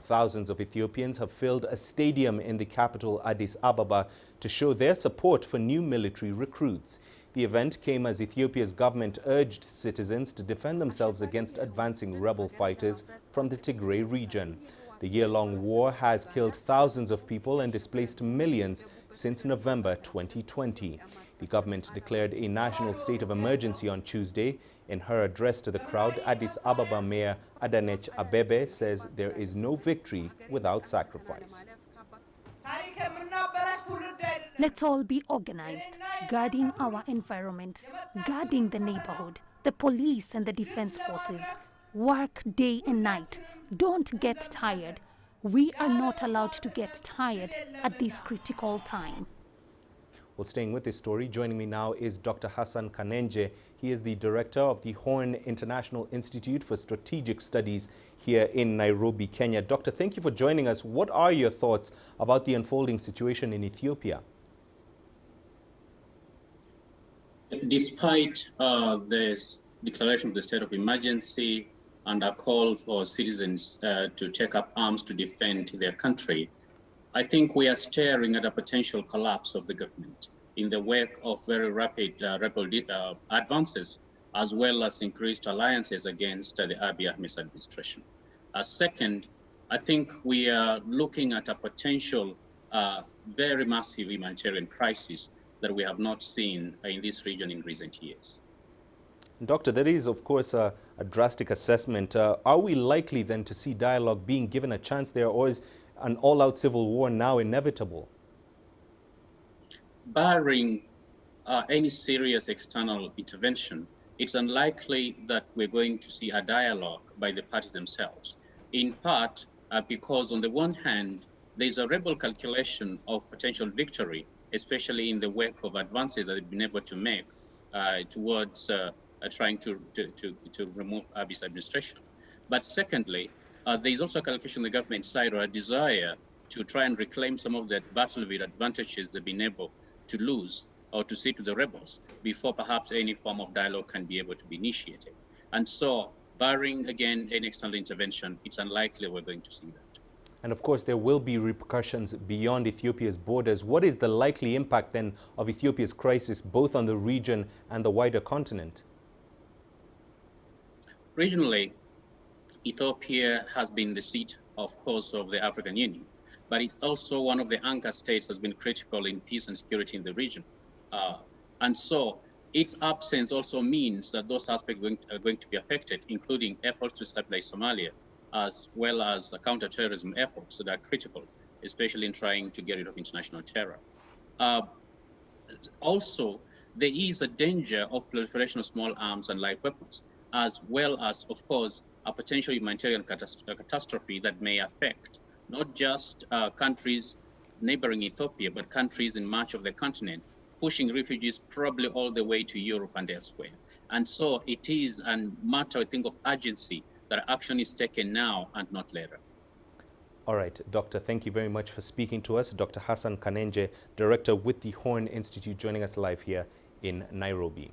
Thousands of Ethiopians have filled a stadium in the capital Addis Ababa to show their support for new military recruits. The event came as Ethiopia's government urged citizens to defend themselves against advancing rebel fighters from the Tigray region. The year-long war has killed thousands of people and displaced millions since November 2020. The government declared a national state of emergency on Tuesday. In her address to the crowd, Addis Ababa Mayor Adanechi Abebe says there is no victory without sacrifice. Let's all be organized, guarding our environment, guarding the neighborhood, the police and the defense forces. Work day and night. Don't get tired. We are not allowed to get tired at this critical time. Well, staying with this story, joining me now is Dr. Hassan Kanenje. He is the director of the Horn International Institute for Strategic Studies here in Nairobi, Kenya. Doctor, thank you for joining us. What are your thoughts about the unfolding situation in Ethiopia? Despite this declaration of the state of emergency and a call for citizens to take up arms to defend their country, I think we are staring at a potential collapse of the government in the wake of very rapid rebel advances, as well as increased alliances against the Abiy Ahmed's administration. Second, I think we are looking at a potential very massive humanitarian crisis that we have not seen in this region in recent years. Doctor, there is, of course, a drastic assessment. Are we likely then to see dialogue being given a chance there, or is an all-out civil war now inevitable? Barring any serious external intervention, it's unlikely that we're going to see a dialogue by the parties themselves. In part, because on the one hand, there's a rebel calculation of potential victory, especially in the wake of advances that they've been able to make towards trying to remove Abiy's administration. But secondly, there's also a calculation on the government side, or a desire to try and reclaim some of the battlefield advantages they've been able to lose or to cede to the rebels before perhaps any form of dialogue can be able to be initiated. And so, barring again any external intervention, it's unlikely we're going to see that. And of course, there will be repercussions beyond Ethiopia's borders. What is the likely impact then of Ethiopia's crisis, both on the region and the wider continent? Regionally, Ethiopia has been the seat, of course, of the African Union, but it's also one of the anchor states that's been critical in peace and security in the region. And so its absence also means that those aspects are going to be affected, including efforts to stabilize Somalia, as well as counterterrorism efforts that are critical, especially in trying to get rid of international terror. Also, there is a danger of proliferation of small arms and light weapons, as well as, of course, a potential humanitarian catastrophe that may affect not just countries neighboring Ethiopia, but countries in much of the continent, pushing refugees probably all the way to Europe and elsewhere. And so it is a matter, I think, of urgency that action is taken now and not later. All right, Doctor, thank you very much for speaking to us. Dr. Hassan Kanenje, Director with the Horn Institute, joining us live here in Nairobi.